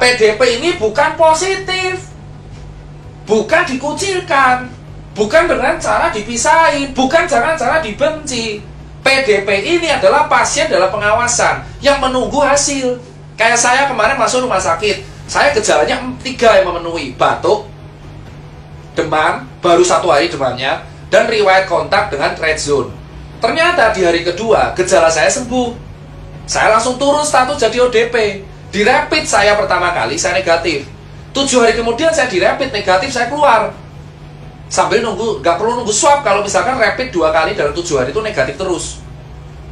PDP ini bukan positif, bukan dikucilkan, bukan dengan cara dipisahin, bukan dengan cara dibenci. PDP ini adalah pasien dalam pengawasan yang menunggu hasil. Kayak saya kemarin masuk rumah sakit, saya gejalanya 3 yang memenuhi: batuk, demam, baru 1 hari demamnya, dan riwayat kontak dengan red zone. Ternyata di hari kedua gejala saya sembuh. Saya langsung turun status jadi ODP. Di rapid saya pertama kali saya negatif. 7 hari kemudian saya di rapid negatif, saya keluar. Sambil nunggu, gak perlu nunggu swab kalau misalkan rapid 2 kali dalam 7 hari itu negatif terus.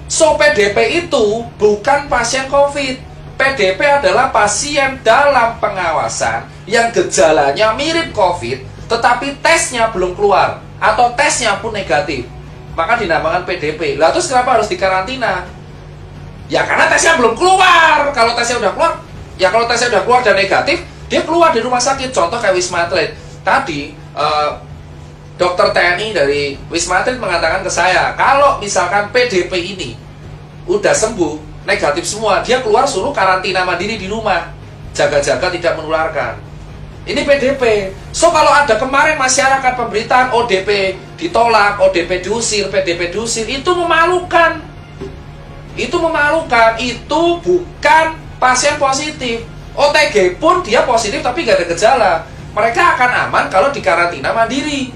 So PDP itu bukan pasien COVID. PDP adalah pasien dalam pengawasan yang gejalanya mirip COVID, tetapi tesnya belum keluar atau tesnya pun negatif, maka dinamakan PDP. Lah terus kenapa harus dikarantina? Ya karena tesnya belum keluar. Kalau tesnya udah keluar, ya kalau tesnya udah keluar dan negatif, dia keluar di rumah sakit. Contoh kayak Wisma Atlet. Tadi dokter TNI dari Wisma Atlet mengatakan ke saya, kalau misalkan PDP ini udah sembuh, negatif semua, dia keluar suruh karantina mandiri di rumah, jaga-jaga tidak menularkan. Ini PDP. So kalau ada kemarin masyarakat pemberitaan ODP ditolak, ODP diusir, PDP diusir, itu memalukan. Itu memalukan. Itu bukan pasien positif. OTG pun dia positif tapi gak ada gejala. Mereka akan aman kalau dikarantina mandiri.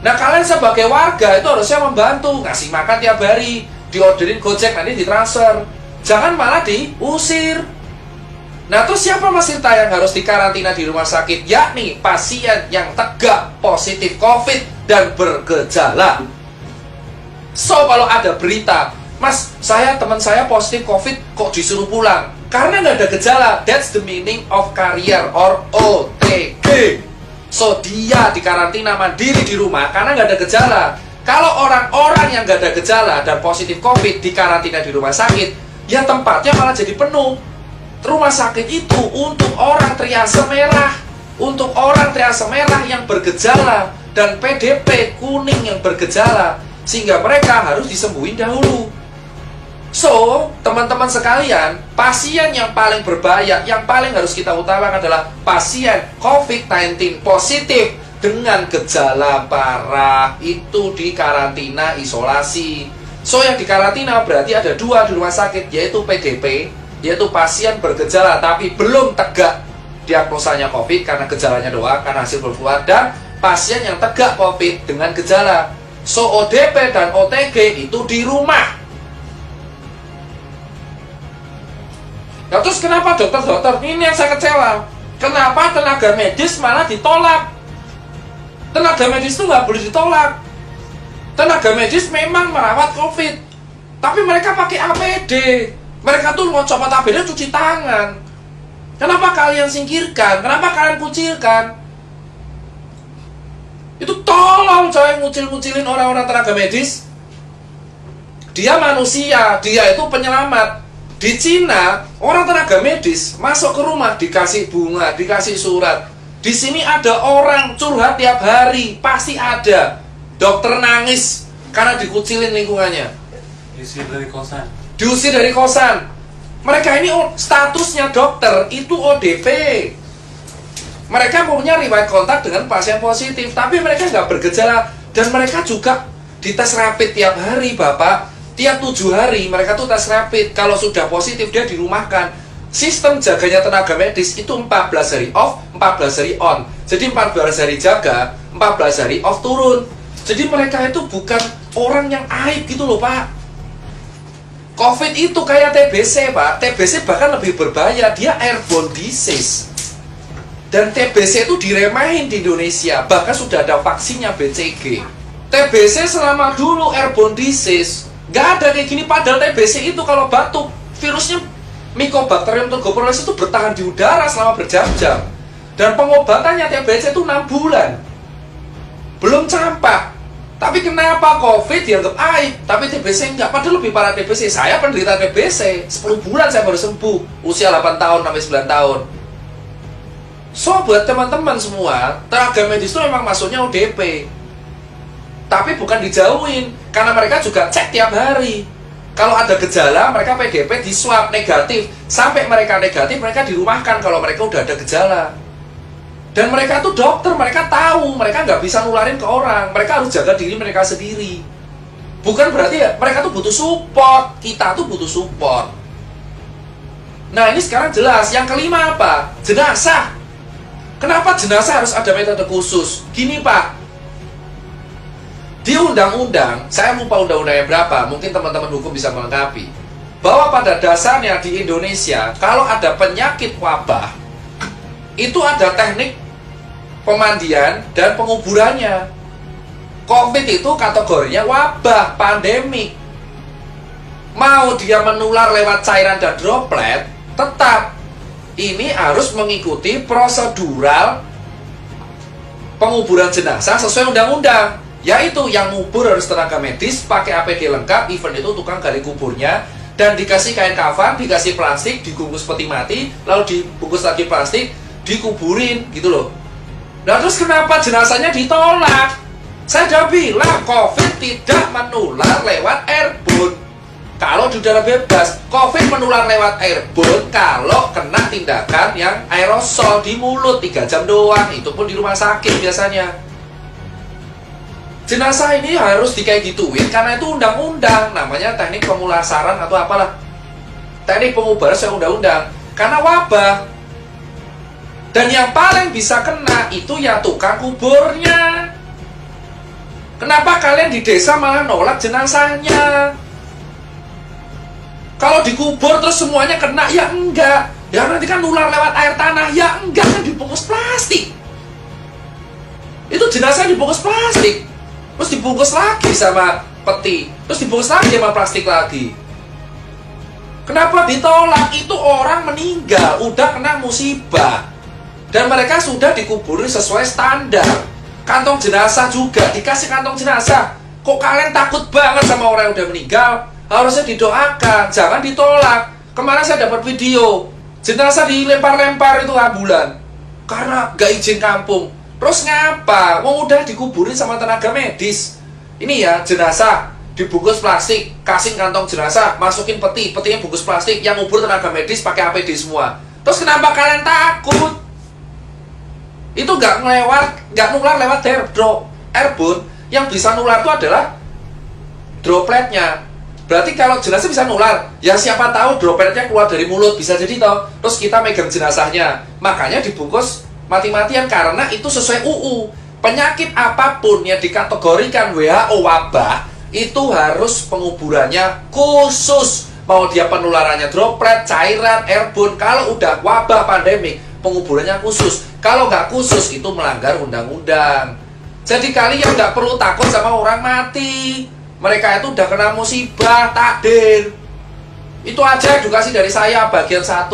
Nah kalian sebagai warga itu harusnya membantu, ngasih makan tiap hari, diorderin Gojek, nanti ditransfer. Jangan malah diusir. Nah terus siapa Mas Tirta yang harus dikarantina di rumah sakit? Yakni pasien yang tegak positif COVID dan bergejala. So kalau ada berita, Mas, teman saya positif COVID kok disuruh pulang? Karena nggak ada gejala. That's the meaning of carrier or OTG. So dia dikarantina mandiri di rumah karena nggak ada gejala. Kalau orang-orang yang nggak ada gejala dan positif COVID dikarantina di rumah sakit, ya tempatnya malah jadi penuh. Rumah sakit itu untuk orang triase merah, untuk orang triase merah yang bergejala dan PDP kuning yang bergejala, sehingga mereka harus disembuhin dahulu. So, teman-teman sekalian, pasien yang paling berbahaya, yang paling harus kita utamakan adalah pasien COVID-19 positif dengan gejala parah. Itu dikarantina isolasi. So, yang dikarantina berarti ada 2 di rumah sakit, yaitu PDP, yaitu pasien bergejala tapi belum tegak diagnosanya COVID karena gejalanya doang, karena hasil belum keluar, dan pasien yang tegak COVID dengan gejala. So, ODP dan OTG itu di rumah. Nah terus kenapa dokter-dokter, ini yang saya kecewa, kenapa tenaga medis malah ditolak? Tenaga medis itu nggak boleh ditolak. Tenaga medis memang merawat COVID, tapi mereka pakai APD. Mereka tuh mau copot APD cuci tangan. Kenapa kalian singkirkan? Kenapa kalian kucilkan? Itu tolong coy, ngucil-ngucilin orang-orang tenaga medis. Dia manusia, dia itu penyelamat. Di Cina, orang tenaga medis masuk ke rumah dikasih bunga, dikasih surat. Di sini ada orang curhat tiap hari, pasti ada. Dokter nangis karena dikucilin lingkungannya. Diusir dari kosan. Diusir dari kosan. Mereka ini statusnya dokter, itu ODP. Mereka punya riwayat kontak dengan pasien positif, tapi mereka nggak bergejala. Dan mereka juga dites rapid tiap hari, Bapak. Tiap 7 hari mereka tuh tes rapid. Kalau sudah positif dia dirumahkan. Sistem jaganya tenaga medis itu 14 hari off, 14 hari on. Jadi 14 hari jaga, 14 hari off turun. Jadi mereka itu bukan orang yang aib gitu loh Pak. COVID itu kayak TBC Pak. TBC bahkan lebih berbahaya, dia airborne disease. Dan TBC itu diremehin di Indonesia. Bahkan sudah ada vaksinnya BCG. TBC selama dulu airborne disease, gak ada kayak gini. Padahal TBC itu kalau batuk, virusnya Mycobacterium tuberculosis itu bertahan di udara selama berjam-jam. Dan pengobatannya TBC itu 6 bulan. Belum campak. Tapi kenapa COVID dianggap aib, tapi TBC enggak? Padahal lebih parah TBC. Saya penderita TBC, 10 bulan saya baru sembuh. Usia 8 tahun sampai 9 tahun. So, buat teman-teman semua, tenaga medis itu memang masuknya ODP. Tapi bukan dijauhin, karena mereka juga cek tiap hari. Kalau ada gejala, mereka PDP di swab negatif. Sampai mereka negatif, mereka dirumahkan kalau mereka udah ada gejala. Dan mereka tuh dokter, mereka tahu, mereka nggak bisa nularin ke orang. Mereka harus jaga diri mereka sendiri. Bukan berarti ya, mereka tuh butuh support. Kita tuh butuh support. Nah ini sekarang jelas. Yang kelima apa? Jenazah. Kenapa jenazah harus ada metode khusus? Gini Pak, di undang-undang, saya lupa undang-undangnya berapa, mungkin teman-teman hukum bisa melengkapi, bahwa pada dasarnya di Indonesia, kalau ada penyakit wabah, itu ada teknik pemandian dan penguburannya. COVID itu kategorinya wabah, pandemik. Mau dia menular lewat cairan dan droplet, tetap ini harus mengikuti prosedural penguburan jenazah sesuai undang-undang. Yaitu yang ngubur harus tenaga medis, pakai APD lengkap, even itu tukang gali kuburnya, dan dikasih kain kafan, dikasih plastik, dibungkus peti mati, lalu dibungkus lagi plastik, dikuburin, gitu loh. Nah terus kenapa jenazahnya ditolak? Saya udah bilang, COVID tidak menular lewat airborne. Kalau di udara bebas, COVID menular lewat airborne kalau kena tindakan yang aerosol di mulut 3 jam doang. Itu pun di rumah sakit biasanya. Jenazah ini harus kayak gituin karena itu undang-undang. Namanya teknik pemulasaran atau apalah. Teknik pengubaran sesuai undang-undang. Karena wabah. Dan yang paling bisa kena itu ya tukang kuburnya. Kenapa kalian di desa malah nolak jenazahnya? Kalau dikubur terus semuanya kena, ya enggak. Ya nanti kan nular lewat air tanah, ya enggak, kan dibungkus plastik. Itu jenazah dibungkus plastik. Terus dibungkus lagi sama peti. Terus dibungkus lagi sama plastik lagi. Kenapa ditolak? Itu orang meninggal, udah kena musibah. Dan mereka sudah dikubur sesuai standar. Kantong jenazah juga, dikasih kantong jenazah. Kok kalian takut banget sama orang yang udah meninggal? Harusnya didoakan, jangan ditolak. Kemarin saya dapat video jenazah dilempar-lempar itu ambulan karena gak izin kampung. Terus ngapa? Wong udah dikuburin sama tenaga medis. Ini ya jenazah dibungkus plastik, kasih kantong jenazah, masukin peti, petinya bungkus plastik, yang ngubur tenaga medis pakai APD semua. Terus kenapa kalian takut? Itu gak nular lewat airborne. Yang bisa nular itu adalah dropletnya. Berarti kalau jenazah bisa nular, ya siapa tahu dropletnya keluar dari mulut, bisa jadi toh. Terus kita megang jenazahnya, makanya dibungkus mati-matian karena itu sesuai UU. Penyakit apapun yang dikategorikan WHO wabah, itu harus penguburannya khusus. Mau dia penularannya droplet, cairan, airborne, kalau udah wabah pandemik, penguburannya khusus. Kalau nggak khusus, itu melanggar undang-undang. Jadi kalian nggak perlu takut sama orang mati. Mereka itu udah kena musibah, takdir. Itu aja edukasi dari saya bagian 1.